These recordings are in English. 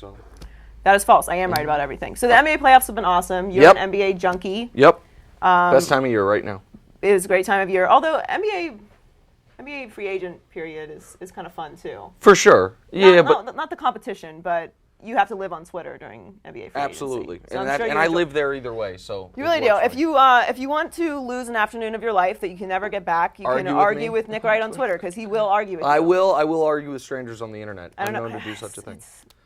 so. That is false. I am right about everything. So the NBA playoffs have been awesome. You're an NBA junkie. Yep. Best time of year right now. It is a great time of year. Although NBA free agent period is kind of fun too. For sure. Not the competition, but you have to live on Twitter during NBA free Absolutely. agency. So and I live there either way, so. You really do. If you want to lose an afternoon of your life that you can never get back, you can argue with Nick Wright on Twitter because he will argue with you. I will argue with strangers on the internet. I'm known to do such a thing.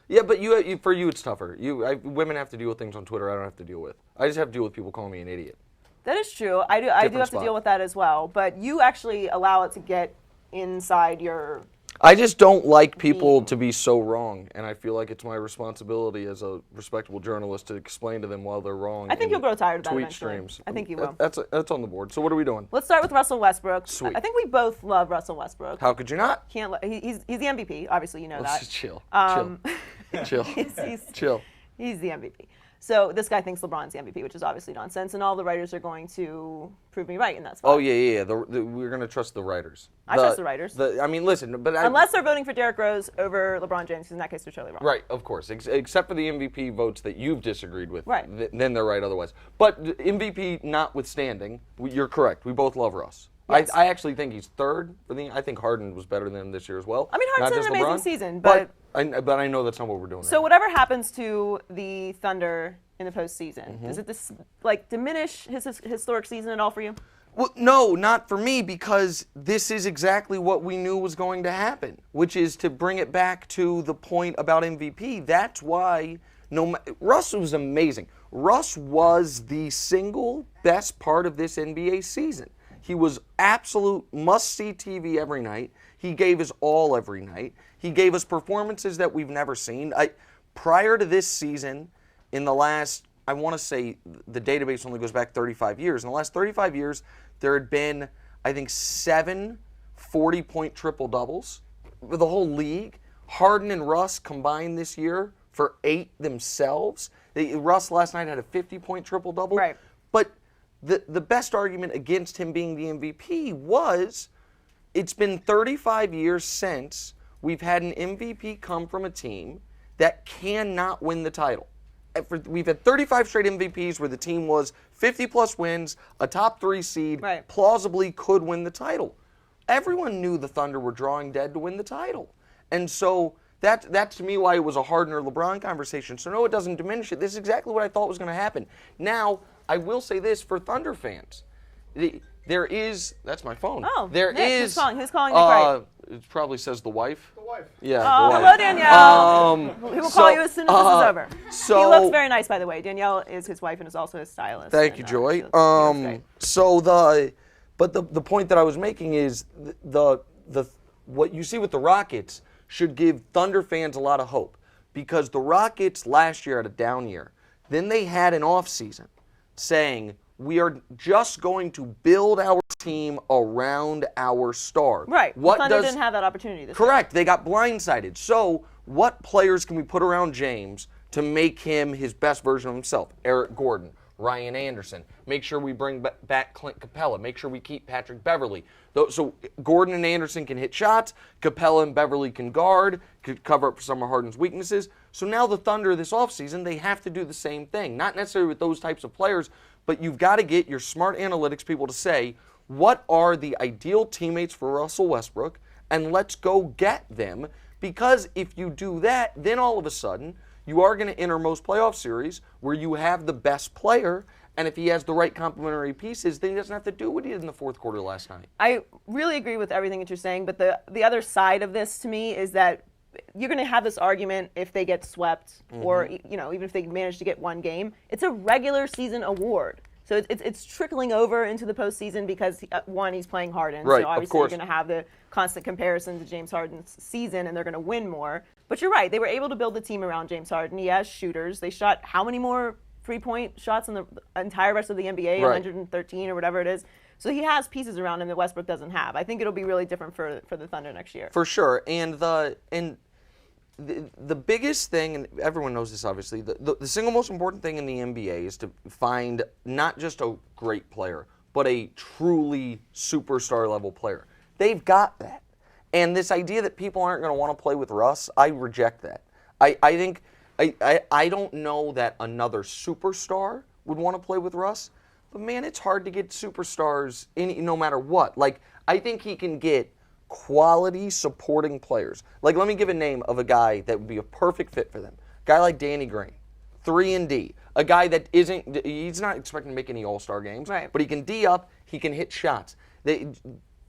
Yeah, but for you it's tougher. Women have to deal with things on Twitter I don't have to deal with. I just have to deal with people calling me an idiot. That is true. I do have to deal with that as well. But you actually allow it to get inside your. I just don't like people to be so wrong, and I feel like it's my responsibility as a respectable journalist to explain to them while they're wrong. I think you'll grow tired of that tweet eventually. streams. I think you will. That's on the board. So what are we doing? Let's start with Russell Westbrook. Sweet. I think we both love Russell Westbrook. How could you not? He's the MVP. Obviously, you know that. Just chill. Chill. Chill. He's the MVP. So this guy thinks LeBron's the MVP, which is obviously nonsense, and all the writers are going to prove me right, and that's fine. Oh, yeah. We're going to trust the writers. I trust the writers. Listen, but unless they're voting for Derrick Rose over LeBron James, because in that case they're totally wrong. Right, of course. Except for the MVP votes that you've disagreed with. Right. Then they're right otherwise. But MVP notwithstanding, you're correct. We both love Russ. Yes. I actually think he's third. I think Harden was better than him this year as well. I mean, Harden's had an amazing season, but I know that's not what we're doing. So whatever happens to the Thunder in the postseason, does it diminish his historic season at all for you? Well, no, not for me, because this is exactly what we knew was going to happen, which is to bring it back to the point about MVP. That's why Russ was amazing. Russ was the single best part of this NBA season. He was absolute must-see TV every night. He gave his all every night. He gave us performances that we've never seen. Prior to this season, in the last, I want to say the database only goes back 35 years. In the last 35 years, there had been, I think, 7 40-point triple-doubles for the whole league. Harden and Russ combined this year for 8 themselves. Russ last night had a 50-point triple-double. Right. But the best argument against him being the MVP was it's been 35 years since we've had an MVP come from a team that cannot win the title. We've had 35 straight MVPs where the team was 50-plus wins, a top 3 seed, plausibly could win the title. Everyone knew the Thunder were drawing dead to win the title. And so that's to me why it was a Harden or LeBron conversation. So no, it doesn't diminish it. This is exactly what I thought was going to happen. Now, I will say this for Thunder fans. There is, that's my phone. Oh, there Nick, is. Who's calling Nick Wright? It probably says the wife. The wife. Yeah, oh, the wife. hello, Danielle. He will call you as soon as this is over. So, he looks very nice, by the way. Danielle is his wife and is also his stylist. Thank you, Joy. But the point that I was making is what you see with the Rockets should give Thunder fans a lot of hope, because the Rockets last year had a down year. Then they had an off season saying, we are just going to build our team around our star. Right. The Thunder didn't have that opportunity this year. Correct. They got blindsided. So what players can we put around James to make him his best version of himself? Eric Gordon, Ryan Anderson. Make sure we bring back Clint Capella. Make sure we keep Patrick Beverley. So Gordon and Anderson can hit shots. Capella and Beverley can guard, could cover up for some of Harden's weaknesses. So now the Thunder this offseason, they have to do the same thing. Not necessarily with those types of players, but you've got to get your smart analytics people to say, what are the ideal teammates for Russell Westbrook, and let's go get them. Because if you do that, then all of a sudden, you are going to enter most playoff series where you have the best player, and if he has the right complementary pieces, then he doesn't have to do what he did in the fourth quarter last night. I really agree with everything that you're saying, but the other side of this to me is that you're going to have this argument if they get swept or even if they manage to get one game. It's a regular season award. So it's trickling over into the postseason because, he's playing Harden. Right, so obviously you're going to have the constant comparison to James Harden's season, and they're going to win more. But you're right. They were able to build the team around James Harden. He has shooters. They shot how many more three-point shots in the entire rest of the NBA? Right. 113 or whatever it is. So he has pieces around him that Westbrook doesn't have. I think it'll be really different for the Thunder next year. For sure. And the biggest thing, and everyone knows this obviously, the single most important thing in the NBA is to find not just a great player, but a truly superstar level player. They've got that. And this idea that people aren't going to want to play with Russ, I reject that. I think I don't know that another superstar would want to play with Russ, but man, it's hard to get superstars no matter what. Like, I think he can get quality supporting players. Like, let me give a name of a guy that would be a perfect fit for them. A guy like Danny Green, 3-and-D. A guy that he's not expecting to make any All-Star games, right, but he can D up, he can hit shots.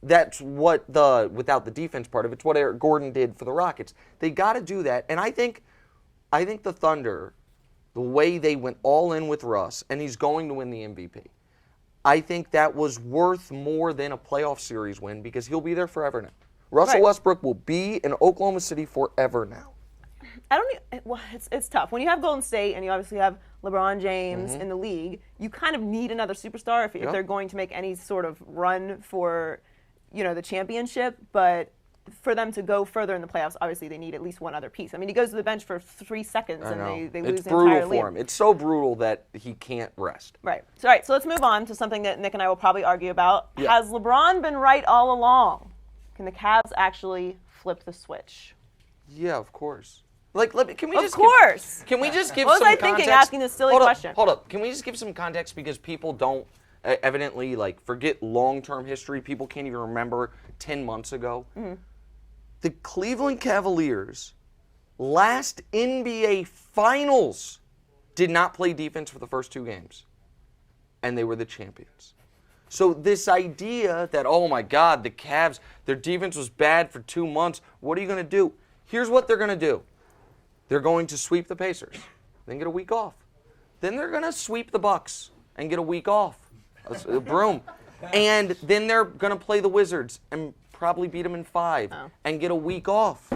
That's what without the defense part of it's what Eric Gordon did for the Rockets. They got to do that, and I think the Thunder, the way they went all in with Russ, and he's going to win the MVP. I think that was worth more than a playoff series win because he'll be there forever now. Russell Westbrook will be in Oklahoma City forever now. It's tough. When you have Golden State and you obviously have LeBron James in the league, you kind of need another superstar if they're going to make any sort of run for, the championship. But for them to go further in the playoffs, obviously they need at least one other piece. I mean, he goes to the bench for 3 seconds and they lose the entire league. It's brutal for him. It's so brutal that he can't rest. Right. So let's move on to something that Nick and I will probably argue about. Yeah. Has LeBron been right all along? Can the Cavs actually flip the switch? Yeah, of course. Like, can we just Can we just give what some was I context? thinking asking this silly question? Hold up. Can we just give some context because people don't evidently forget long-term history. People can't even remember 10 months ago. Mm-hmm. The Cleveland Cavaliers last NBA Finals did not play defense for the first 2 games, and they were the champions. So this idea that, oh my God, the Cavs, their defense was bad for 2 months. What are you going to do? Here's what they're going to do. They're going to sweep the Pacers, then get a week off. Then they're going to sweep the Bucks and get a week off. A broom. And then they're going to play the Wizards and probably beat them in 5 and get a week off.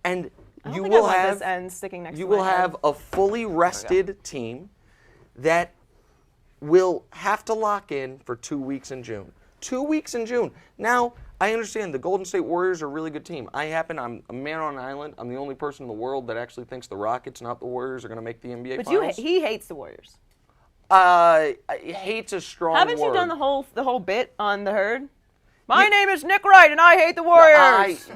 And you will have a fully rested team that will have to lock in for 2 weeks in June. 2 weeks in June. Now, I understand the Golden State Warriors are a really good team. I'm a man on an island. I'm the only person in the world that actually thinks the Rockets, not the Warriors, are going to make the NBA Finals. But he hates the Warriors. Hate's a strong word. Haven't you done the whole bit on the Herd? My name is Nick Wright, and I hate the Warriors.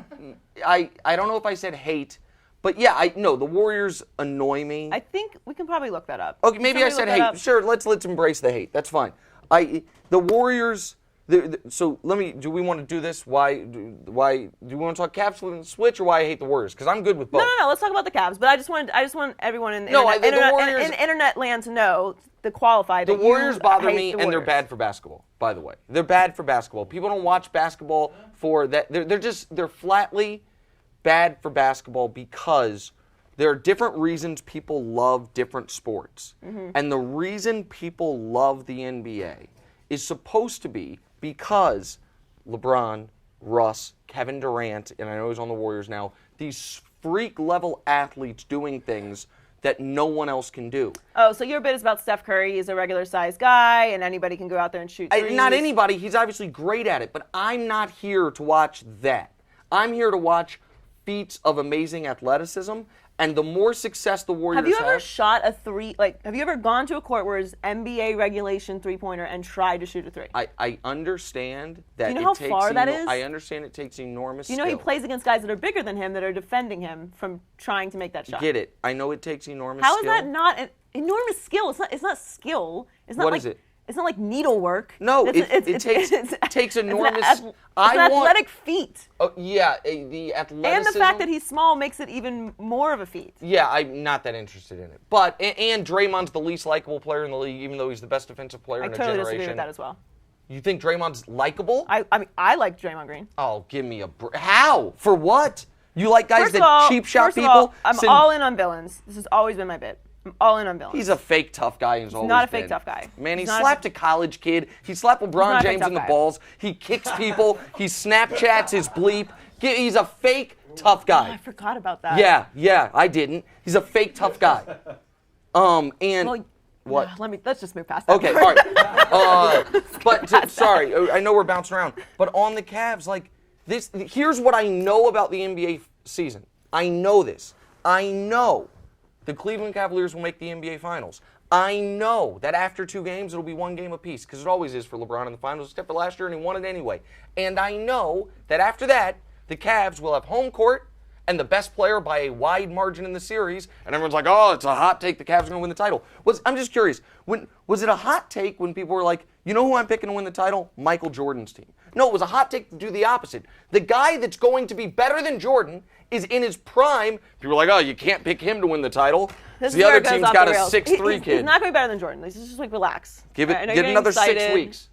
I don't know if I said hate, but yeah, the Warriors annoy me. I think we can probably look that up. Okay, maybe I said hate. Sure, let's embrace the hate. That's fine. The Warriors. So do we want to do this? Why do we want to talk Cavs flip and switch, or why I hate the Warriors? Because I'm good with both. No. Let's talk about the Cavs. But I just want everyone in internet land to know the qualified. The Warriors bother me, and they're bad for basketball. By the way, they're bad for basketball. People don't watch basketball for that. They're flatly bad for basketball because there are different reasons people love different sports, and the reason people love the NBA is supposed to be because LeBron, Russ, Kevin Durant, and I know he's on the Warriors now, these freak-level athletes doing things that no one else can do. Oh, so your bit is about Steph Curry. He's a regular-sized guy, and anybody can go out there and shoot threes. Not anybody. He's obviously great at it, but I'm not here to watch that. I'm here to watch feats of amazing athleticism. And the more success the Warriors have... Have you ever shot a three... have you ever gone to a court where it's NBA regulation three-pointer and tried to shoot a three? I understand that Do you know how far that is? I understand it takes enormous skill. You know he plays against guys that are bigger than him that are defending him from trying to make that shot. Get it. I know it takes enormous skill. How is that not an enormous skill? It's not skill. It's not what is it? It's not like needlework. No, it takes enormous... It's an athletic feat. Oh, yeah, the athleticism... And the fact that he's small makes it even more of a feat. Yeah, I'm not that interested in it. But, and Draymond's the least likable player in the league, even though he's the best defensive player in a generation. I totally disagree with that as well. You think Draymond's likable? I mean, I like Draymond Green. Oh, give me a break. How? For what? You like guys that cheap shot people? I'm all in on villains. This has always been my bit. I'm all in on villains. He's a fake tough guy. He's not a fake tough guy. Man, he slapped a college kid. He slapped LeBron James in the balls. He kicks people. He Snapchats his bleep. He's a fake tough guy. Oh, I forgot about that. Yeah, I didn't. He's a fake tough guy. What? Let's just move past that. Okay, all right. Sorry, I know we're bouncing around. But on the Cavs, here's what I know about the NBA season. I know this. I know the Cleveland Cavaliers will make the NBA Finals. I know that after 2 games, it'll be 1 game apiece, because it always is for LeBron in the Finals, except for last year, and he won it anyway. And I know that after that, the Cavs will have home court, and the best player by a wide margin in the series, and everyone's like, oh, it's a hot take, the Cavs are going to win the title. I'm just curious, was it a hot take when people were like, you know who I'm picking to win the title? Michael Jordan's team. No, it was a hot take to do the opposite. The guy that's going to be better than Jordan is in his prime. People are like, oh, you can't pick him to win the title. So the other team's got a 6'3" kid. He's not going to be better than Jordan. Let's just relax. Get another 6 weeks.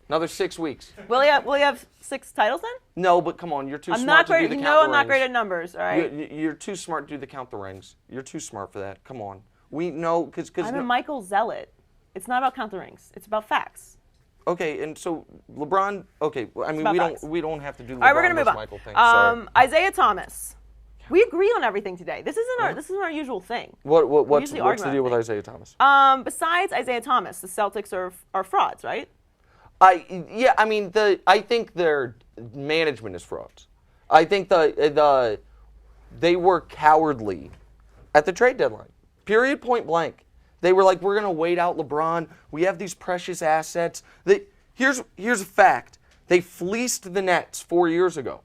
Another 6 weeks. Will he have 6 titles then? No, but come on, you're too smart to do the count the rings. No, I'm not great at numbers, all right? You're too smart to do the count the rings. You're too smart for that. Come on. We know, because... I'm a Michael zealot. It's not about count the rings. It's about facts. Okay, and so LeBron, I mean, we don't have to do LeBron all right, we're gonna move on. Michael thing. Sorry. Isaiah Thomas. We agree on everything today. This isn't our usual thing. What's the deal with Isaiah Thomas? Besides Isaiah Thomas, the Celtics are frauds, right? I think their management is frauds. I think they were cowardly at the trade deadline. Period, point blank. They were like, we're going to wait out LeBron. We have these precious assets. Here's a fact. They fleeced the Nets 4 years ago.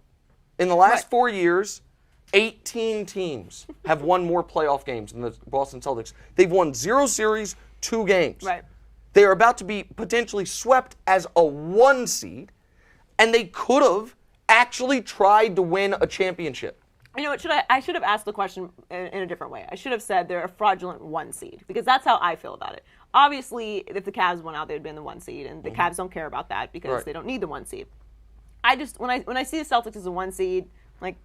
In the last 4 years, 18 teams have won more playoff games than the Boston Celtics. They've won 0 series, 2 games. Right. They are about to be potentially swept as a 1 seed, and they could have actually tried to win a championship. You know what? I should have asked the question in a different way. I should have said they're a fraudulent 1 seed, because that's how I feel about it. Obviously, if the Cavs went out, they'd been the 1 seed, and the Cavs don't care about that because they don't need the 1 seed. When I see the Celtics as a 1 seed, like,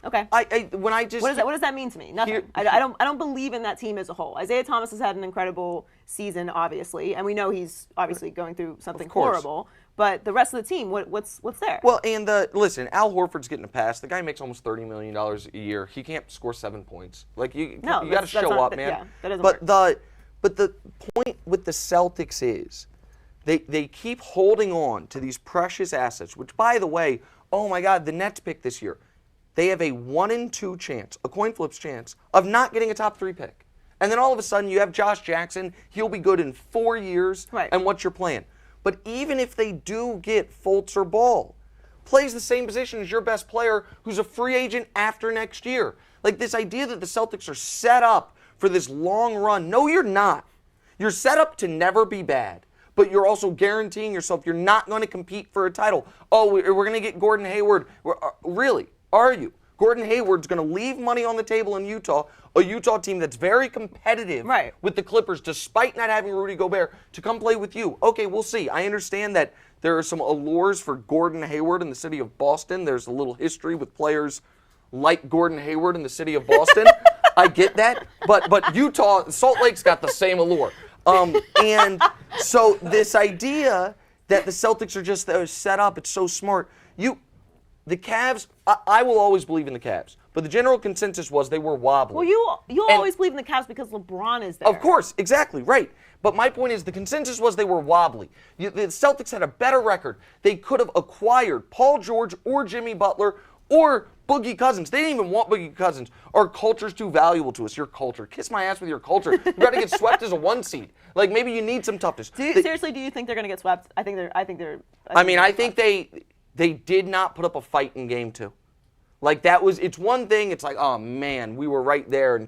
okay. What does that mean to me? Nothing. I don't believe in that team as a whole. Isaiah Thomas has had an incredible season, obviously, and we know he's obviously going through something horrible. But the rest of the team, what's there? Well, and listen, Al Horford's getting a pass. The guy makes almost $30 million a year. He can't score 7 points. Like you got to show up, man. Yeah, that doesn't work. But the point with the Celtics is they keep holding on to these precious assets. Which, by the way, oh my God, the Nets pick this year. They have a 1 in 2 chance, a coin flip's chance, of not getting a top 3 pick. And then all of a sudden you have Josh Jackson. He'll be good in 4 years. Right. And what's your plan? But even if they do get Fultz or Ball, plays the same position as your best player who's a free agent after next year. Like this idea that the Celtics are set up for this long run. No, you're not. You're set up to never be bad. But you're also guaranteeing yourself you're not going to compete for a title. Oh, we're going to get Gordon Hayward. Really? Are you? Gordon Hayward's going to leave money on the table in Utah, a Utah team that's very competitive with the Clippers, despite not having Rudy Gobert, to come play with you. Okay, we'll see. I understand that there are some allures for Gordon Hayward in the city of Boston. There's a little history with players like Gordon Hayward in the city of Boston. I get that. But Utah, Salt Lake's got the same allure. And so this idea that the Celtics are just set up, it's so smart. The Cavs, I will always believe in the Cavs, but the general consensus was they were wobbly. Well, you always believe in the Cavs because LeBron is there. Of course, exactly, right. But my point is the consensus was they were wobbly. The Celtics had a better record. They could have acquired Paul George or Jimmy Butler or Boogie Cousins. They didn't even want Boogie Cousins. Our culture's too valuable to us. Your culture. Kiss my ass with your culture. You got to get swept as a 1 seed. Like maybe you need some toughness. Seriously, do you think they're going to get swept? I think they did not put up a fight in game 2. Like it's one thing, it's like, oh man, we were right there and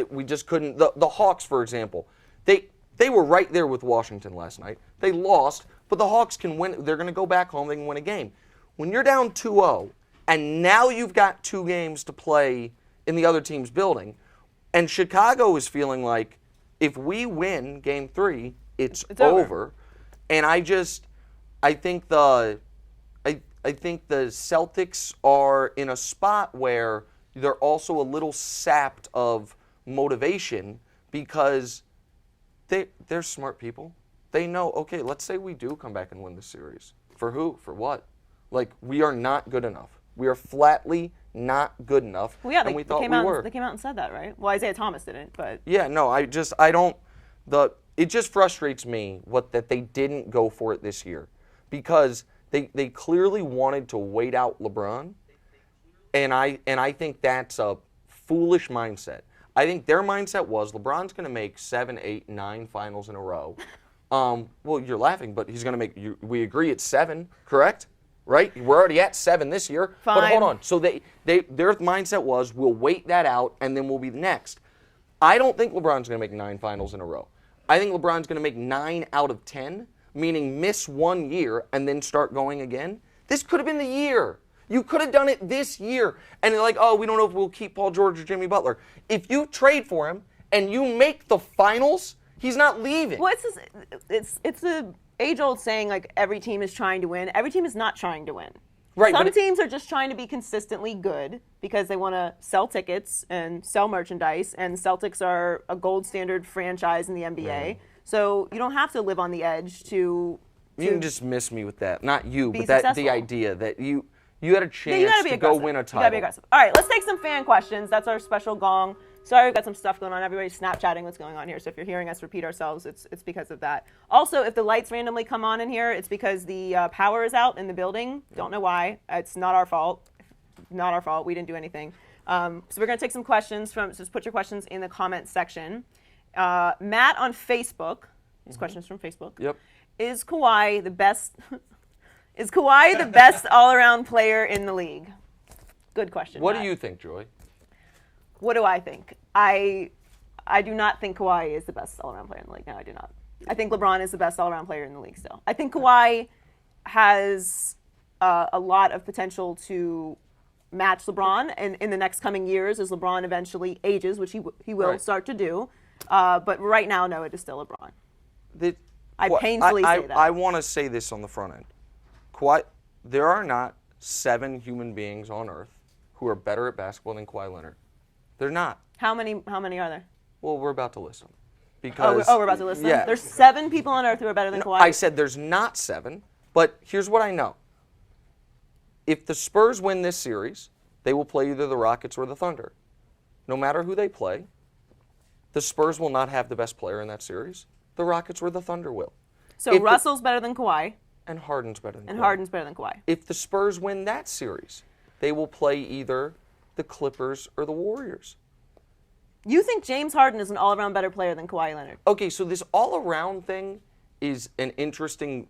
we just couldn't. The Hawks, for example, they were right there with Washington last night. They lost, but the Hawks can win. They're going to go back home, they can win a game. When you're down 2-0, and now you've got 2 games to play in the other team's building, and Chicago is feeling like, if we win game 3, it's over. And I think the Celtics are in a spot where they're also a little sapped of motivation because they're smart people. They know, okay, let's say we do come back and win the series. For who? For what? Like, we are not good enough. We are flatly not good enough. Well, yeah, and we thought we were. They came out and said that, right? Well, Isaiah Thomas didn't, but... Yeah, no, it just frustrates me that they didn't go for it this year because they clearly wanted to wait out LeBron, and I think that's a foolish mindset. I think their mindset was LeBron's going to make 7, 8, 9 finals in a row. Well, you're laughing, but he's going to make. We agree it's 7, correct? right? We're already at 7 this year. Fine. But hold on. So their mindset was, we'll wait that out, and then we'll be the next. I don't think LeBron's going to make 9 finals in a row. I think LeBron's going to make 9 out of 10, meaning miss 1 year and then start going again. This could have been the year. You could have done it this year. And they're like, oh, we don't know if we'll keep Paul George or Jimmy Butler. If you trade for him and you make the finals, he's not leaving. Well, it's the age-old saying, like, every team is trying to win. Every team is not trying to win. Right, Some teams are just trying to be consistently good because they want to sell tickets and sell merchandise, and Celtics are a gold standard franchise in the NBA. So you don't have to live on the edge to You can dismiss me with that. Not you, but successful. the idea that you had a chance to go win a title. You gotta be aggressive. All right, let's take some fan questions. That's our special gong. Sorry, we've got some stuff going on. Everybody's Snapchatting what's going on here. So if you're hearing us repeat ourselves, it's because of that. Also, if the lights randomly come on in here, it's because the power is out in the building. Don't know why. It's not our fault. Not our fault. We didn't do anything. So we're going to take some questions so just put your questions in the comments section. Matt on Facebook. This question is from Facebook. Yep. Is Kawhi the best? Is Kawhi the best all-around player in the league? Good question. What Matt. do you think, Joy? What do I think? I do not think Kawhi is the best all-around player in the league. No, I do not. I think LeBron is the best all-around player in the league still. I think Kawhi has a lot of potential to match LeBron in the next coming years as LeBron eventually ages, which he will start to do. But right now, no, it is still LeBron. I painfully say that. I want to say this on the front end. Kawhi, there are not 7 human beings on earth who are better at basketball than Kawhi Leonard. They're not. How many are there? Well, we're about to list them. Because, we're about to list them? Yeah. There's 7 people on earth who are better than Kawhi? I said there's not 7, but here's what I know. If the Spurs win this series, they will play either the Rockets or the Thunder. No matter who they play, the Spurs will not have the best player in that series. The Rockets or the Thunder will. So Russell's better than Kawhi. And Harden's better than Kawhi. And Harden's better than Kawhi. If the Spurs win that series, they will play either the Clippers or the Warriors. You think James Harden is an all-around better player than Kawhi Leonard? Okay, so this all-around thing is an interesting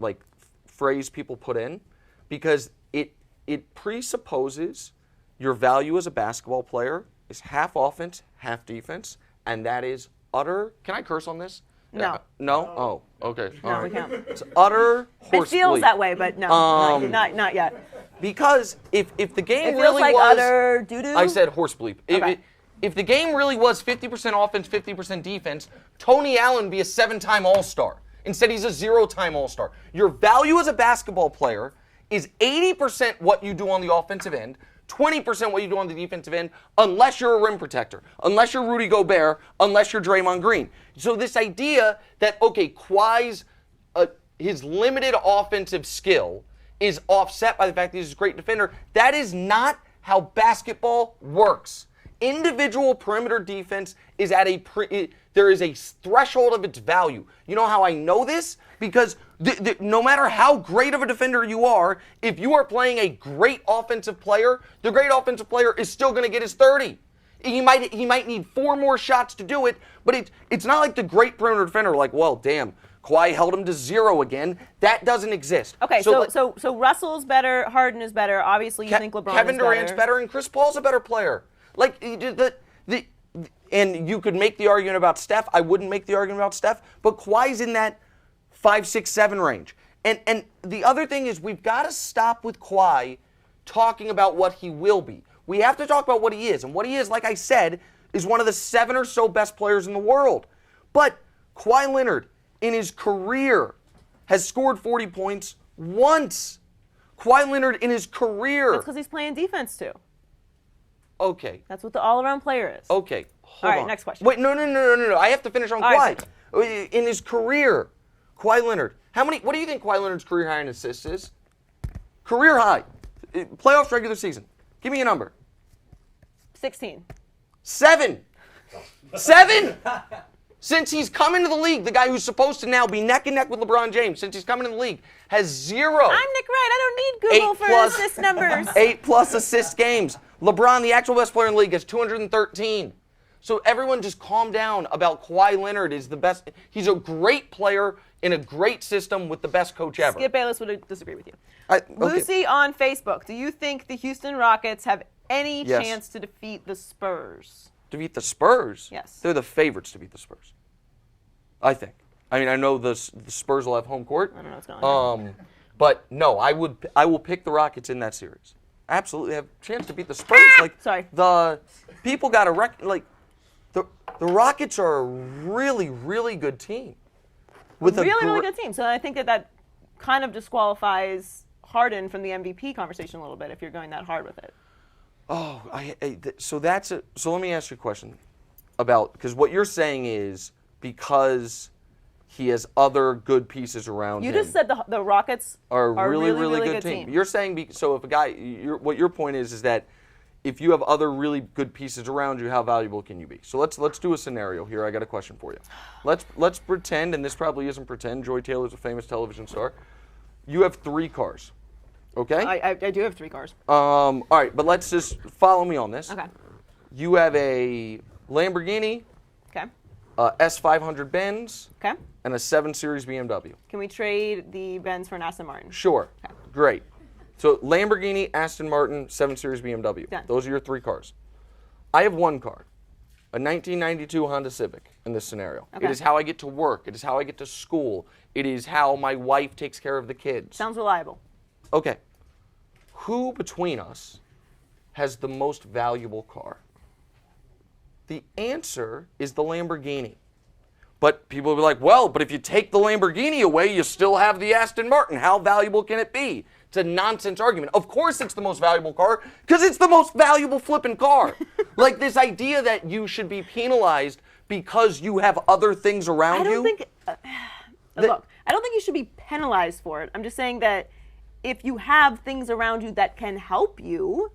phrase people put in because it presupposes your value as a basketball player is half offense, half defense, and that is utter. Can I curse on this? No. No? Oh, okay. No, we can't. It's utter horse It feels bleep. that way, but no, not yet. Because if the game It feels really like was, utter doo-doo. I said horse bleep. Okay. If the game really was 50% offense, 50% defense, Tony Allen would be a 7-time All-Star. Instead, he's a 0-time All-Star. Your value as a basketball player is 80% what you do on the offensive end, 20% what you do on the defensive end, unless you're a rim protector, unless you're Rudy Gobert, unless you're Draymond Green. So this idea that, okay, Kawhi's, his limited offensive skill is offset by the fact that he's a great defender, that is not how basketball works. Individual perimeter defense is at there is a threshold of its value. You know how I know this? Because no matter how great of a defender you are, if you are playing a great offensive player, the great offensive player is still going to get his 30. He might need 4 more shots to do it, but it's not like the great perimeter defender, like, well, damn, Kawhi held him to 0 again. That doesn't exist. Okay, so Russell's better, Harden is better. Obviously, you think LeBron is better. Kevin Durant's better, and Chris Paul's a better player. And you could make the argument about Steph. I wouldn't make the argument about Steph, but Kawhi's in that 5, 6, 7 range. And the other thing is we've got to stop with Kawhi talking about what he will be. We have to talk about what he is. And what he is, like I said, is one of the 7 or so best players in the world. But Kawhi Leonard, in his career, has scored 40 points once. Kawhi Leonard, in his career. That's because he's playing defense, too. Okay. That's what the all-around player is. Okay. All right, next question. Wait, no. I have to finish on Kawhi. Right. In his career, Kawhi Leonard, what do you think Kawhi Leonard's career high in assists is? Career high. Playoffs, regular season. Give me a number. 16. 7. 7? Since he's come into the league, the guy who's supposed to now be neck and neck with LeBron James, since he's come into the league, has 0. I'm Nick Wright. I don't need Google for assist numbers. 8+ assist games. LeBron, the actual best player in the league, has 213. So everyone just calm down about Kawhi Leonard is the best. He's a great player in a great system with the best coach ever. Skip Bayless would disagree with you. Okay. Lucy on Facebook, do you think the Houston Rockets have any Yes. chance to defeat the Spurs? To beat the Spurs? Yes. They're the favorites to beat the Spurs. I think. I mean, I know the Spurs will have home court. I don't know what's going on. But no, I will pick the Rockets in that series. Absolutely have a chance to beat the Spurs. Sorry. The people got to the Rockets are a really, really good team. With Really good team. So I think that kind of disqualifies Harden from the MVP conversation a little bit if you're going that hard with it. Oh, so let me ask you a question about, because what you're saying is because he has other good pieces around him. You just said the Rockets are a really good team. You're saying so if a guy, what your point is that if you have other really good pieces around you, how valuable can you be? So let's do a scenario here. I got a question for you. Let's pretend, and this probably isn't pretend. Joy Taylor's a famous television star. You have 3 cars. Okay? I do have 3 cars. All right, but let's just follow me on this. Okay. You have a Lamborghini, Okay. a S500 Benz, Okay. and a 7 Series BMW. Can we trade the Benz for an Aston Martin? Sure. Okay. Great. So Lamborghini, Aston Martin, 7 Series BMW. Done. Those are your 3 cars. I have 1 car, a 1992 Honda Civic in this scenario. Okay. It is how I get to work. It is how I get to school. It is how my wife takes care of the kids. Sounds reliable. Okay. Who between us has the most valuable car? The answer is the Lamborghini. But people will be like, well, but if you take the Lamborghini away, you still have the Aston Martin. How valuable can it be? It's a nonsense argument. Of course it's the most valuable car, because it's the most valuable flipping car. Like this idea that you should be penalized because you have other things around you. Look, I don't think you should be penalized for it. I'm just saying that if you have things around you that can help you,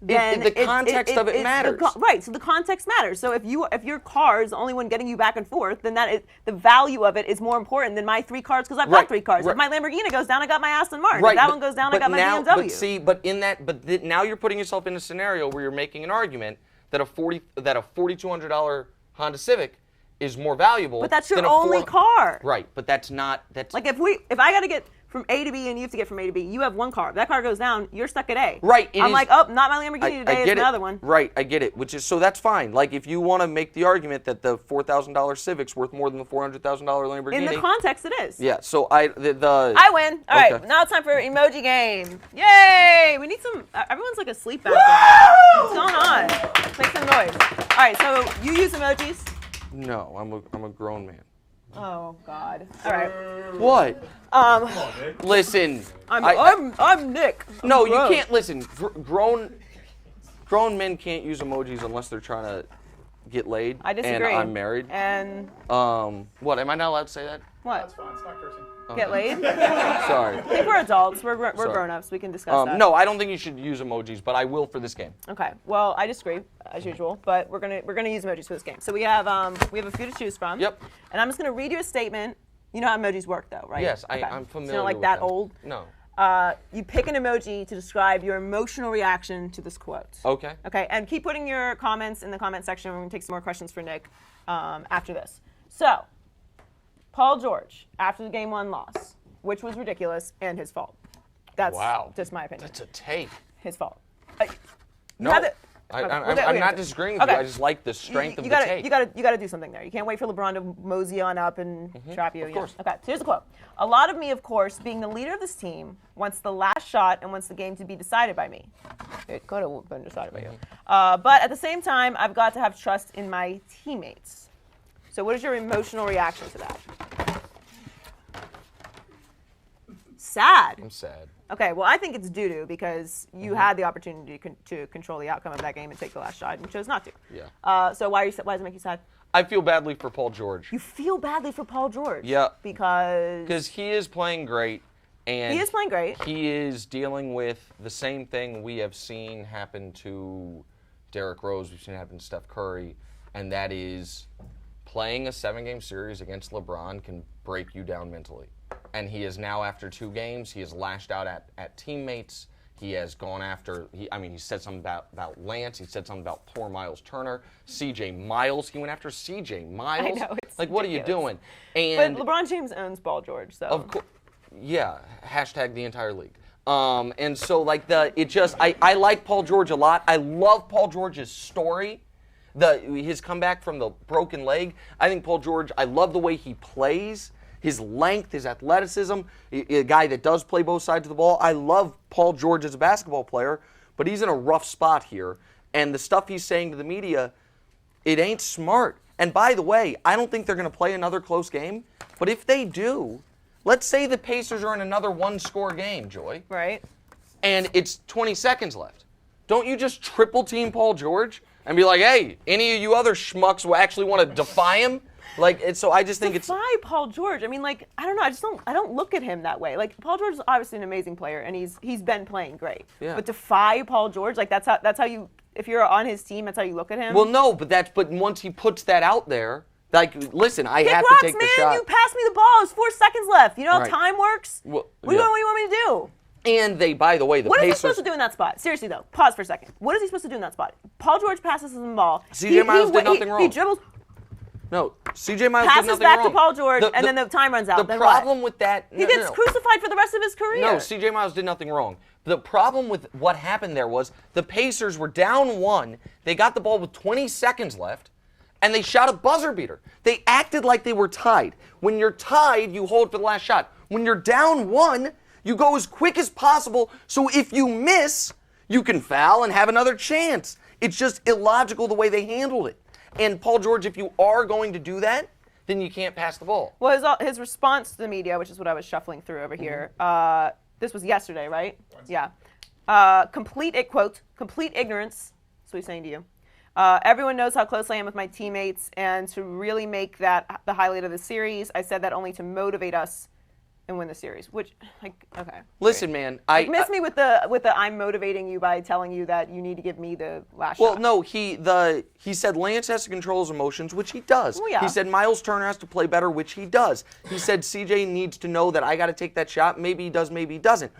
then the context of it matters. Right. So the context matters. So if your car is the only one getting you back and forth, then the value of it is more important than my 3 cars because I've got 3 cars. Right. If my Lamborghini goes down, I got my Aston Martin. Right, if that one goes down, I got my BMW. But now you're putting yourself in a scenario where you're making an argument that a $4,200 Honda Civic is more valuable. But that's your than a only car. Right, but that's like if I got to get from A to B and you have to get from A to B, you have 1 car. If that car goes down, you're stuck at A. Right. I'm like, oh, not my Lamborghini today. It's another one. Right, I get it. So that's fine. Like if you want to make the argument that the $4,000 Civic's worth more than the $400,000 Lamborghini. In the context, it is. Yeah. So I win. All right. Now it's time for emoji game. Yay! We need some. Everyone's like asleep back there. What's going on? Make some noise. All right. So you use emojis? No, I'm a grown man. Oh God! All right. What? Listen. I'm Nick. No, you can't listen. Grown men can't use emojis unless they're trying to get laid. I disagree. And I'm married. And what? Am I not allowed to say that? what? That's fine. It's not cursing. Get laid? Sorry. I think we're adults. We're grown-ups. We can discuss that. No, I don't think you should use emojis, but I will for this game. Okay. Well, I disagree as usual, but we're gonna use emojis for this game. So we have a few to choose from. Yep. And I'm just gonna read you a statement. You know how emojis work, though, right? Yes, Okay. I'm familiar. So you're not like with that them. old. No. You pick an emoji to describe your emotional reaction to this quote. Okay. Okay. And keep putting your comments in the comment section. We're gonna take some more questions for Nick after this. So, Paul George, after the Game 1 loss, which was ridiculous and his fault. That's just my opinion. That's a take. His fault. No, I'm not disagreeing with you. I just like the strength of the take. You gotta do something there. You can't wait for LeBron to mosey on up and trap you. Of course. Okay, so here's the quote. A lot of me, of course, being the leader of this team, wants the last shot and wants the game to be decided by me. It could have been decided by you. But at the same time, I've got to have trust in my teammates. So what is your emotional reaction to that? Sad. I'm sad. Okay, well, I think it's doo-doo because you had the opportunity to control the outcome of that game and take the last shot and chose not to. Yeah. So why does it make you sad? I feel badly for Paul George. You feel badly for Paul George? Yeah. Because he is playing great. And he is playing great. He is dealing with the same thing we have seen happen to Derrick Rose, we've seen happen to Steph Curry, and that is playing a 7-game series against LeBron can break you down mentally. And he is now, after 2 games, he has lashed out at teammates. He has gone after, he said something about Lance. He said something about poor Miles Turner. C.J. Miles. He went after C.J. Miles. I know, it's like, what ridiculous. are you doing? And But LeBron James owns Paul George, so. of course, yeah, hashtag the entire league. And so, like, I like Paul George a lot. I love Paul George's story. His comeback from the broken leg. I think Paul George, I love the way he plays. His length, his athleticism, a guy that does play both sides of the ball. I love Paul George as a basketball player, but he's in a rough spot here. And the stuff he's saying to the media, it ain't smart. And by the way, I don't think they're going to play another close game. But if they do, let's say the Pacers are in another one-score game, Joy. Right. And it's 20 seconds left. Don't you just triple-team Paul George and be like, hey, any of you other schmucks will actually want to defy him? Like, so I just think Defy Paul George. I mean, like, I don't know. I don't look at him that way. Like, Paul George is obviously an amazing player, and he's been playing great. Yeah. But defy Paul George, like that's how you, if you're on his team, that's how you look at him. Well, no, but once he puts that out there, like, listen, I Kick have rocks, to take man. the shot. You passed me the ball. There's 4 seconds left. You know how Right. time works? Well, what do yeah. you want me to do? And they, by the way, the What is he Pacers. supposed to do in that spot? Seriously, though, pause for a second. What is he supposed to do in that spot? Paul George passes him the ball. C.J. Miles did nothing wrong. He dribbles, No, C.J. Miles did passes nothing back wrong. to Paul George, and then the time runs out. The Then problem what? with that, He gets crucified for the rest of his career. No, C.J. Miles did nothing wrong. The problem with what happened there was the Pacers were down 1. They got the ball with 20 seconds left, and they shot a buzzer beater. They acted like they were tied. When you're tied, you hold for the last shot. When you're down 1, you go as quick as possible, so if you miss, you can foul and have another chance. It's just illogical the way they handled it. And Paul George, if you are going to do that, then you can't pass the ball. Well, his response to the media, which is what I was shuffling through over here, this was yesterday, right? Yeah. Complete ignorance. That's what he's saying to you. Everyone knows how close I am with my teammates, and to really make that the highlight of the series, I said that only to motivate us and win the series. Which, like, okay. Listen, man, Miss me with the I'm motivating you by telling you that you need to give me the last shot. Well, no, he said Lance has to control his emotions, which he does. Well, yeah. He said Miles Turner has to play better, which he does. He said CJ needs to know that I got to take that shot. Maybe he does, maybe he doesn't.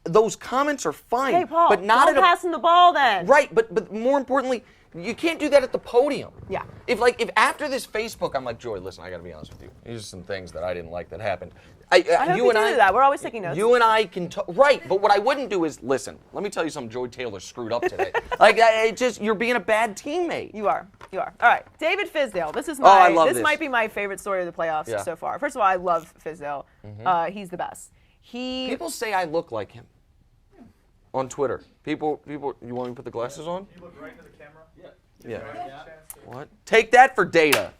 Those comments are fine, Hey, Paul, but not don't pass him the ball then. Right, but more importantly, you can't do that at the podium. Yeah. If after this Facebook, I'm like, Joy, listen, I got to be honest with you. These are some things that I didn't like that happened. I hope you do that. We're always taking notes. You and I can right, but what I wouldn't do is listen. Let me tell you something. Joy Taylor screwed up today. You're being a bad teammate. You are. All right, David Fizdale. This is I love this. might be my favorite story of the playoffs so far. First of all, I love Fizdale. He's the best. People say I look like him on Twitter. People. You want me to put the glasses on? You look right into the camera. Yeah. What? Take that for data.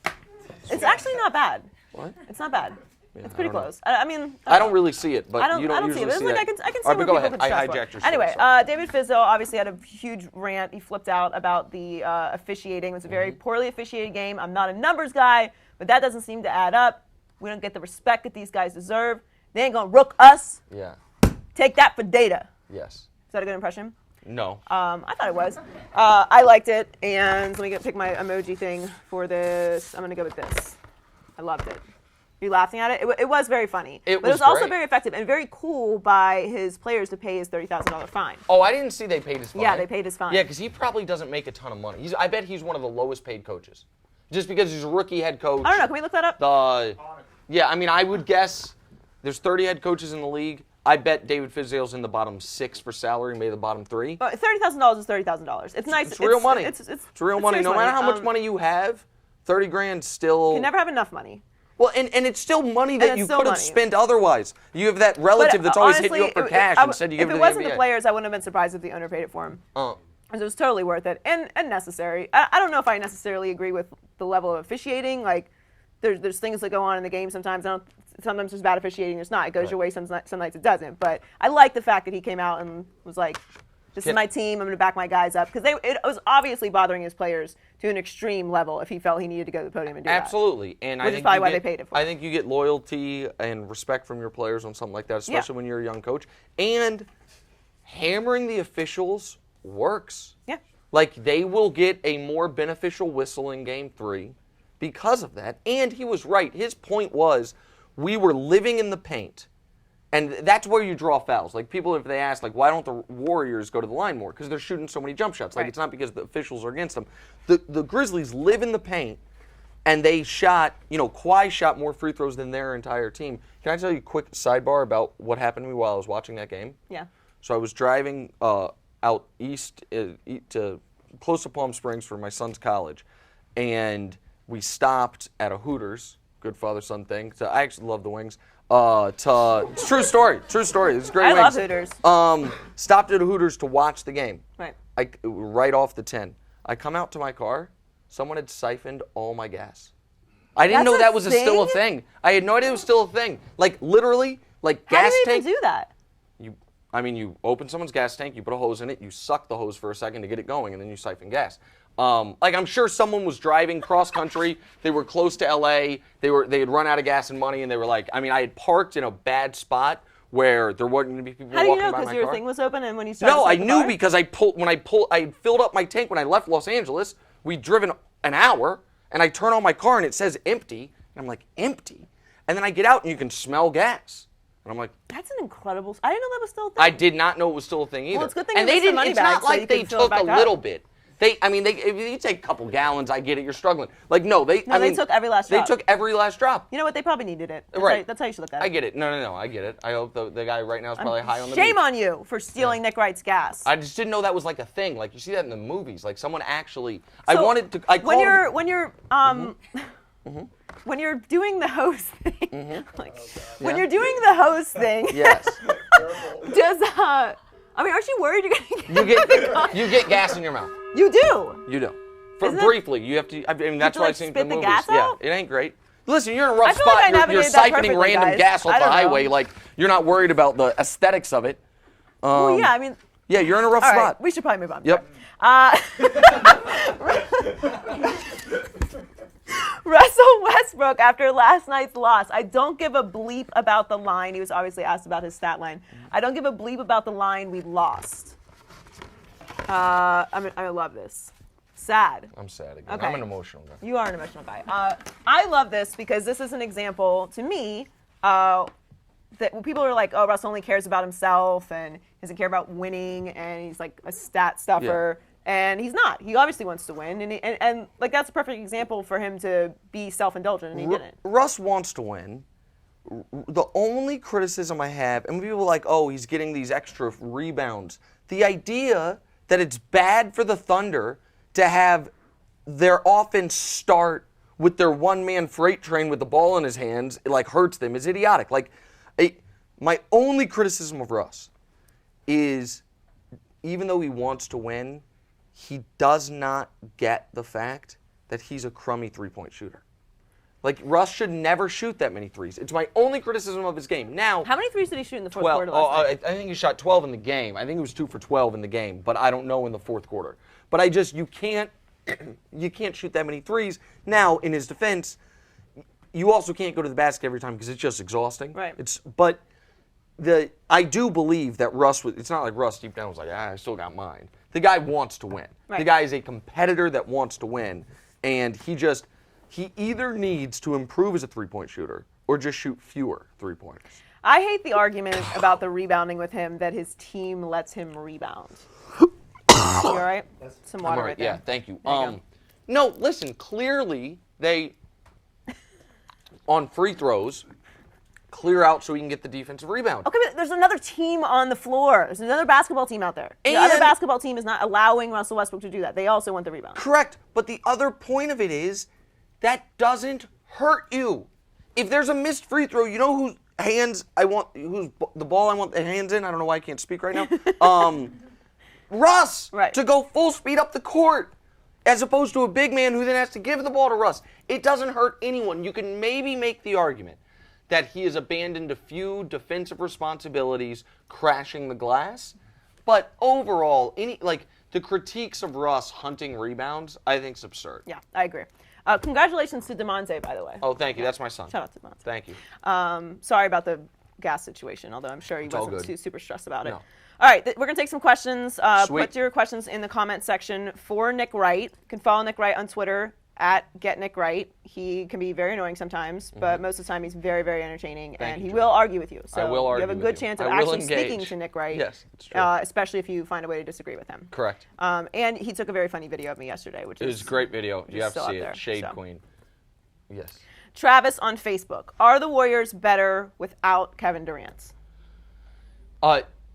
It's actually not bad. What? It's not bad. Yeah, it's pretty I don't close. I mean, I don't really see it, but I don't you don't see it. usually But it's see like that. I can see All right, where but go people ahead. can stress I for. hijacked your story. Anyway, David Fizdale obviously had a huge rant. He flipped out about the officiating. It was a very poorly officiated game. I'm not a numbers guy, but that doesn't seem to add up. We don't get the respect that these guys deserve. They ain't gonna rook us. Yeah. Take that for data. Yes. Is that a good impression? No. I thought it was. I liked it, and let me pick my emoji thing for this. I'm gonna go with this. I loved it. You laughing at it? It was very funny. But it was also great. very effective and very cool by his players to pay his $30,000 fine. Oh, I didn't see they paid his fine. Yeah, they paid his fine. Yeah, because he probably doesn't make a ton of money. I bet he's one of the lowest paid coaches. Just because he's a rookie head coach. I don't know. Can we look that up? Yeah, I mean, I would guess there's 30 head coaches in the league. I bet David Fizdale's in the bottom 6 for salary, maybe the bottom 3. $30,000 is $30,000. It's nice. It's real money. It's real money. serious No matter how much money you have, 30 grand still. You can never have enough money. Well, and it's still money that you could have spent otherwise. You have that relative that's always hitting you up for cash and said you give it to the NBA. If it wasn't the players, I wouldn't have been surprised if the owner paid it for him. Because it was totally worth it and necessary. I don't know if I necessarily agree with the level of officiating. Like, there's things that go on in the game sometimes. Sometimes there's bad officiating. There's not. It goes your way. Some nights it doesn't. But I like the fact that he came out and was like, this is my team. I'm going to back my guys up. Because it was obviously bothering his players to an extreme level if he felt he needed to go to the podium and do Absolutely. that. And Which is probably why they paid it for. I think you get loyalty and respect from your players on something like that, especially when you're a young coach. And hammering the officials works. Yeah. Like, they will get a more beneficial whistle in Game 3 because of that. And he was right. His point was we were living in the paint. And that's where you draw fouls. Like, people, if they ask, like, why don't the Warriors go to the line more? Because they're shooting so many jump shots. Like, Right. it's not because the officials are against them. The Grizzlies live in the paint, and they shot, Kawhi shot more free throws than their entire team. Can I tell you a quick sidebar about what happened to me while I was watching that game? Yeah. So I was driving out east to close to Palm Springs for my son's college, and we stopped at a Hooters, good father-son thing. So I actually love the wings. It's true story. It's great I wings. love Hooters. Stopped at a Hooters to watch the game. Right. Right off the 10. I come out to my car. Someone had siphoned all my gas. I didn't know that was still a thing. I had no idea it was still a thing. Like, literally, like How gas do you tank. even do that? You open someone's gas tank, you put a hose in it, you suck the hose for a second to get it going, and then you siphon gas. I'm sure someone was driving cross country. They were close to LA. They had run out of gas and money, and they were like, I had parked in a bad spot where there wasn't going to be people How do you walking know? by my Because your car. thing was open, and when you started. No, I the knew car? because I filled up my tank when I left Los Angeles. We'd driven an hour, and I turn on my car, and it says empty, and I'm like, empty? And then I get out, and you can smell gas. And I'm like, That's an incredible. I didn't know that was still a thing. I did not know it was still a thing either. Well, it's a good thing and you they missed the didn't. money It's bag not so you like they could fill it took a back up. little bit. If you take a couple gallons, I get it. You're struggling. Like, no, they took every last drop. They took every last drop. You know what? They probably needed it. Right. That's how you should look at it. I get it. No, I get it. I hope the guy right now is probably high on the Shame beach. on you for stealing Nick Wright's gas. I just didn't know that was like a thing. Like, you see that in the movies. Like, someone actually. I So, wanted to. I called. When you're doing the host thing, when Yeah. you're doing the host thing, Yes. aren't you worried you're gonna You get gas in your mouth. You do. You do. Isn't it- Briefly, you have to. That's to, what like, I've seen spit in the movies. gas Yeah, out? it ain't great. Listen, you're in a rough feel like I spot. You're navigated that siphoning perfectly, random guys. gas off I the don't know. highway. Like, you're not worried about the aesthetics of it. Well, yeah, Yeah, you're in a rough all spot. right, we should probably move on. Yep. Russell Westbrook, after last night's loss, I don't give a bleep about the line. He was obviously asked about his stat line. I don't give a bleep about the line we lost. I love this. Sad. I'm sad again. Okay. I'm an emotional guy. You are an emotional guy. I love this because this is an example to me that when people are like, oh, Russ only cares about himself and doesn't care about winning and he's like a stat stuffer. And he's not. He obviously wants to win. And like that's a perfect example for him to be self-indulgent, and he didn't. Russ wants to win. The only criticism I have, and people are like, oh, he's getting these extra rebounds. The idea that it's bad for the Thunder to have their offense start with their one-man freight train with the ball in his hands, it like hurts them, is idiotic. Like, my only criticism of Russ is, even though he wants to win, he does not get the fact that he's a crummy three-point shooter. Like, Russ should never shoot that many threes. It's my only criticism of his game. Now, How many threes did he shoot in the fourth 12. quarter last night? I think he shot 12 in the game. I think he was 2 for 12 in the game, but I don't know in the fourth quarter. But you can't shoot that many threes. Now, in his defense, you also can't go to the basket every time because it's just exhausting. Right. I do believe that Russ it's not like Russ deep down was like, I still got mine. The guy wants to win. Right. The guy is a competitor that wants to win, and he either needs to improve as a three-point shooter or just shoot fewer three-pointers. I hate the argument about the rebounding with him that his team lets him rebound. You all right? Some water right there. Yeah, thank you. There you go. No, listen, clearly they, on free throws, clear out so he can get the defensive rebound. Okay, but there's another team on the floor. There's another basketball team out there. The other And- basketball team is not allowing Russell Westbrook to do that. They also want the rebound. Correct, but the other point of it is that doesn't hurt you. If there's a missed free throw, you know whose the ball I want the hands in? I don't know why I can't speak right now. Russ, Right. to go full speed up the court, as opposed to a big man who then has to give the ball to Russ. It doesn't hurt anyone. You can maybe make the argument that he has abandoned a few defensive responsibilities, crashing the glass. But overall, the critiques of Russ hunting rebounds, I think is absurd. Yeah, I agree. Congratulations to DeMonte, by the way. Oh, thank you. That's my son. Shout out to DeMonte. Thank you. Sorry about the gas situation, although I'm sure he all wasn't good. too super stressed about it. No. All right, we're going to take some questions. Sweet. Put your questions in the comment section for Nick Wright. You can follow Nick Wright on Twitter at @GetNickWright. He can be very annoying sometimes, but most of the time he's very, very entertaining, and he will argue with you. So I will argue you have a good chance of actually speaking to Nick Wright. Yes, it's true. Especially if you find a way to disagree with him. Correct. And he took a very funny video of me yesterday, which it was a great video. You have to see it. Shade so. Queen. Yes. Travis on Facebook. Are the Warriors better without Kevin Durant?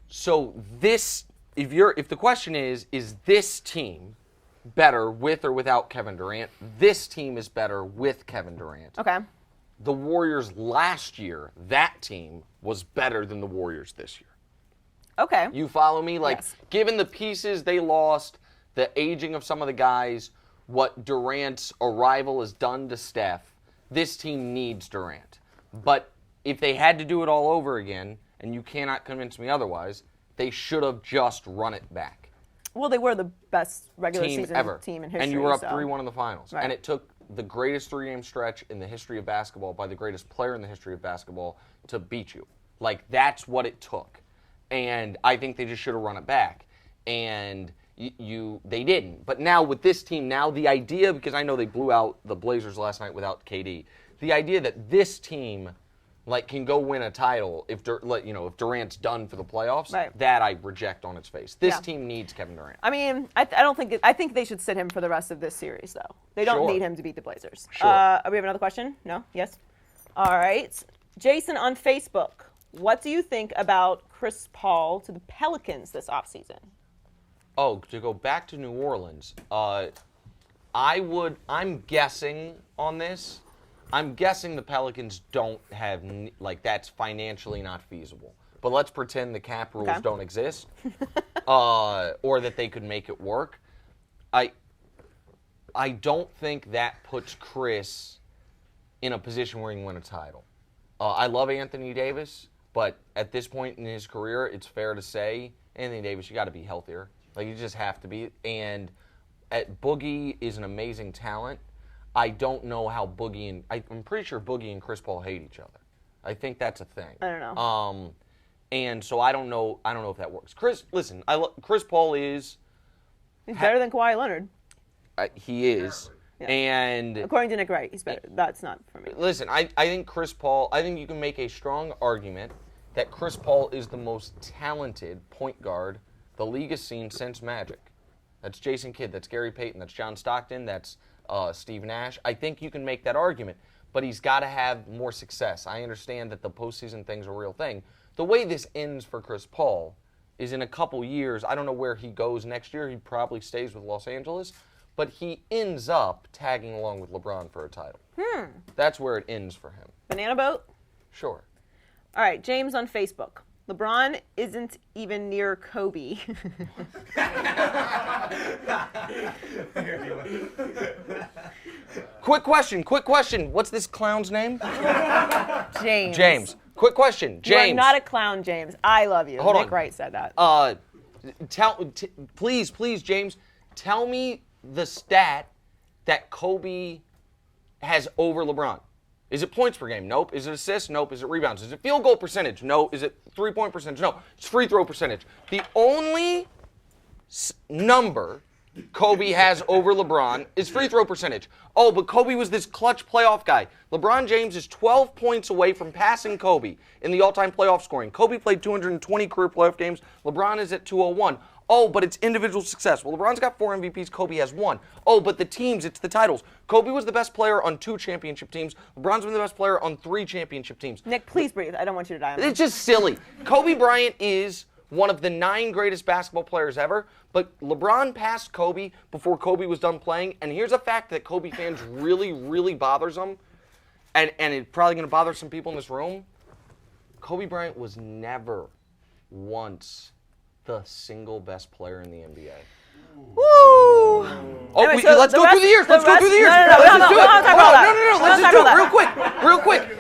So this, if the question is this team better with or without Kevin Durant? This team is better with Kevin Durant. Okay. The Warriors last year, that team was better than the Warriors this year. Okay. You follow me? Like, yes. Given the pieces they lost, the aging of some of the guys, what Durant's arrival has done to Steph, this team needs Durant. But if they had to do it all over again, and you cannot convince me otherwise, they should have just run it back. Well, they were the best regular season ever. team in history. And you were up 3-1 in the finals. Right. And it took the greatest 3-game stretch in the history of basketball by the greatest player in the history of basketball to beat you. Like, that's what it took. And I think they just should have run it back. And they didn't. But now with this team, now the idea, because I know they blew out the Blazers last night without KD, the idea that this team can go win a title if Durant's done for the playoffs, right. That I reject on its face. This team needs Kevin Durant. I mean, I think they should sit him for the rest of this series, though. They don't need him to beat the Blazers. Sure. We have another question? No? Yes? All right. Jason on Facebook. What do you think about Chris Paul to the Pelicans this offseason? Oh, to go back to New Orleans, I'm guessing on this. I'm guessing the Pelicans don't have, that's financially not feasible. But let's pretend the cap rules don't exist, or that they could make it work. I don't think that puts Chris in a position where he can win a title. I love Anthony Davis, but at this point in his career, it's fair to say, Anthony Davis, you got to be healthier. You just have to be. And Boogie is an amazing talent. I don't know how I'm pretty sure Boogie and Chris Paul hate each other. I think that's a thing. I don't know. And so I don't know if that works. Chris Paul is. He's better than Kawhi Leonard. He is. Yeah. And according to Nick Wright, he's better. That's not for me. Listen, I think Chris Paul, I think you can make a strong argument that Chris Paul is the most talented point guard the league has seen since Magic. That's Jason Kidd, that's Gary Payton, that's John Stockton, that's Steve Nash. I think you can make that argument, but he's got to have more success. I understand that the postseason thing's a real thing. The way this ends for Chris Paul is in a couple years. I don't know where he goes next year. He probably stays with Los Angeles, but he ends up tagging along with LeBron for a title. That's where it ends for him. Banana boat? Sure. All right, James on Facebook. LeBron isn't even near Kobe. Quick question. What's this clown's name? James. James. Quick question. James. You are not a clown, James. I love you. Hold Nick on. Wright said that. Please, James, tell me the stat that Kobe has over LeBron. Is it points per game? Nope. Is it assists? Nope. Is it rebounds? Is it field goal percentage? No. Is it three-point percentage? No. It's free throw percentage. The only number Kobe has over LeBron is free throw percentage. Oh, but Kobe was this clutch playoff guy. LeBron James is 12 points away from passing Kobe in the all-time playoff scoring. Kobe played 220 career playoff games. LeBron is at 201. Oh, but it's individual success. Well, LeBron's got 4 MVPs. Kobe has 1. Oh, but the teams, it's the titles. Kobe was the best player on 2 championship teams. LeBron's been the best player on 3 championship teams. Nick, please breathe. I don't want you to die on me. It's just silly. Kobe Bryant is one of the 9 greatest basketball players ever, but LeBron passed Kobe before Kobe was done playing, and here's a fact that Kobe fans really, really bothers them, and it's probably going to bother some people in this room. Kobe Bryant was never once the single best player in the NBA. Woo! Oh, Anyway, let's go through the years. Let's go through the years. No, Let's just do it. we don't talk about that. No. Let's just do it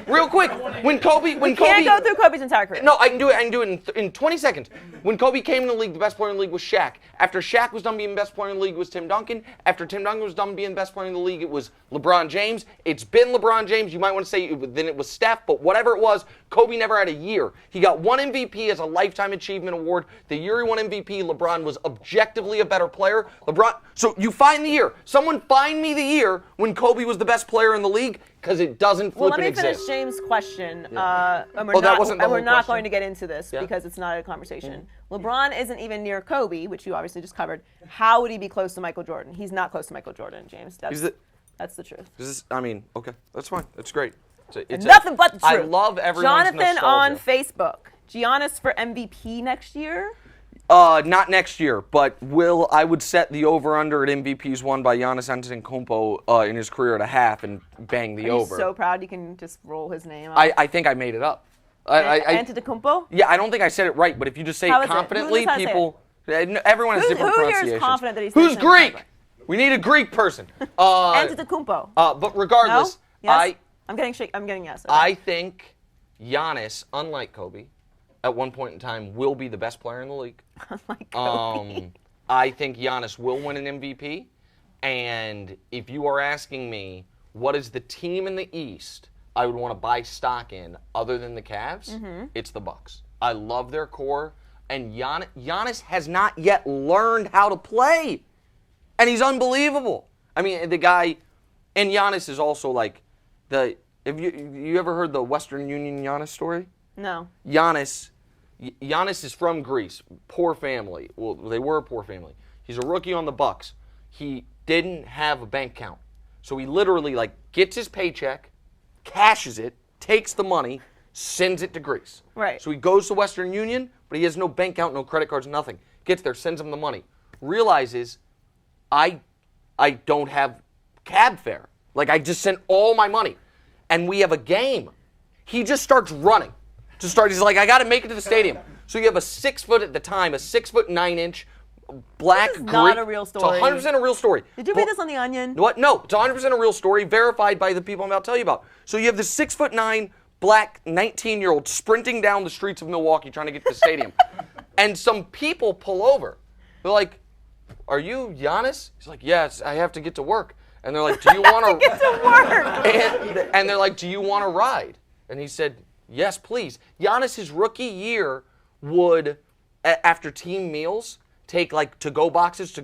real quick. When Kobe, Can't go through Kobe's entire career. No, I can do it in 20 seconds. When Kobe came in the league, the best player in the league was Shaq. After Shaq was done being the best player in the league, it was Tim Duncan. After Tim Duncan was done being the best player in the league, it was LeBron James. It's been LeBron James. You might want to say then it was Steph, but whatever it was, Kobe never had a year. He got one MVP as a Lifetime Achievement Award. The year he won MVP, LeBron was objectively a better player. So you find the year. Someone find me the year when Kobe was the best player in the league, because it doesn't flip and exist. Let me finish James' question. Yeah. And that wasn't the whole we're not question? going to get into this because it's not a conversation. LeBron isn't even near Kobe, which you obviously just covered. How would he be close to Michael Jordan? He's not close to Michael Jordan, James. That's the truth. Okay, that's fine. That's great. It's nothing but the truth. I love everyone's Jonathan nostalgia. on Facebook. Giannis for MVP next year? Not next year, but I would set the over-under at MVPs won by Giannis Antetokounmpo in his career at a half and bang the over. I'm so proud you can just roll his name up. I think I made it up. Antetokounmpo? Yeah, I don't think I said it right, but if you just say it confidently, people... Everyone has different pronunciations. Who here is confident that he's Who's Greek? We need a Greek person. Antetokounmpo. But regardless, no? Yes? I'm getting yes. Okay. I think Giannis, unlike Kobe, at one point in time, will be the best player in the league. Unlike Kobe. I think Giannis will win an MVP. And if you are asking me, what is the team in the East I would want to buy stock in other than the Cavs, it's the Bucks. I love their core. And Giannis has not yet learned how to play. And he's unbelievable. I mean, the guy, and Giannis is also like, have you ever heard the Western Union Giannis story? No. Giannis is from Greece, poor family. Well, they were a poor family. He's a rookie on the Bucks. He didn't have a bank account. So he literally gets his paycheck, cashes it, takes the money, sends it to Greece. Right. So he goes to Western Union, but he has no bank account, no credit cards, nothing. Gets there, sends him the money. Realizes, I don't have cab fare. I just sent all my money. And we have a game. He just starts running. He's like, I got to make it to the stadium. So you have a 6'9" black This is not a real story. It's 100% a real story. Did you read this on The Onion? What? No, it's 100% a real story, verified by the people I'm about to tell you about. So you have this 6'9" black 19-year-old sprinting down the streets of Milwaukee trying to get to the stadium. And some people pull over. They're like, are you Giannis? He's like, yes, I have to get to work. And they're like, do you want to get to work? And they're like, do you want to ride? And he said, yes, please. Giannis, his rookie year, would, after team meals, take to-go boxes,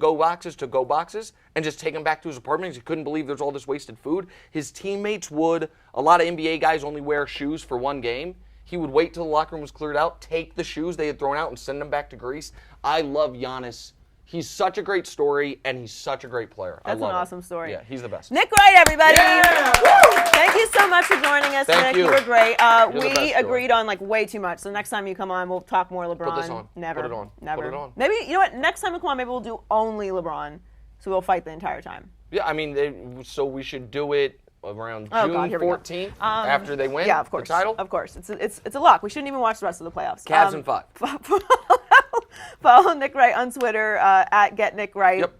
and just take them back to his apartment because he couldn't believe there's all this wasted food. His teammates would, a lot of NBA guys only wear shoes for one game. He would wait till the locker room was cleared out, take the shoes they had thrown out, and send them back to Greece. I love Giannis. He's such a great story, and he's such a great player. That's I love an awesome story. Yeah, he's the best. Nick Wright, everybody. Yeah! Thank you so much for joining us, Thank Nick. you. You were great. We best, agreed on way too much. So next time you come on, we'll talk more LeBron. Put this on. Never. Put it on. Never. Put it on. Maybe, you know what? Next time we come on, maybe we'll do only LeBron. So we'll fight the entire time. Yeah, I mean, so we should do it around June 14th after they win yeah, of course, the title? Of course. It's a lock. We shouldn't even watch the rest of the playoffs. Cavs in 5. Follow Nick Wright on Twitter, at GetNickWright. Yep.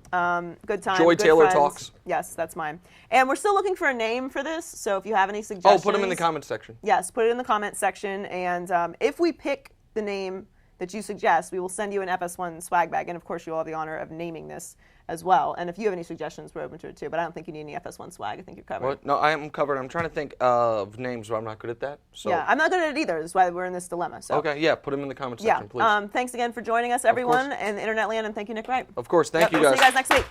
Good time. Joy good Taylor friends. Talks. Yes, that's mine. And we're still looking for a name for this, so if you have any suggestions. Put them in the comments section. Yes, put it in the comments section. And if we pick the name that you suggest, we will send you an FS1 swag bag. And of course, you'll have the honor of naming this as well. And if you have any suggestions, we're open to it too. But I don't think you need any FS1 swag. I think you're covered. What? No, I am covered. I'm trying to think of names, but I'm not good at that. So. Yeah, I'm not good at it either. That's why we're in this dilemma. So. Okay, yeah, put them in the comments section, please. Thanks again for joining us, everyone, and Internet Land, and thank you, Nick Wright. Of course, thank you We'll guys. see you guys next week.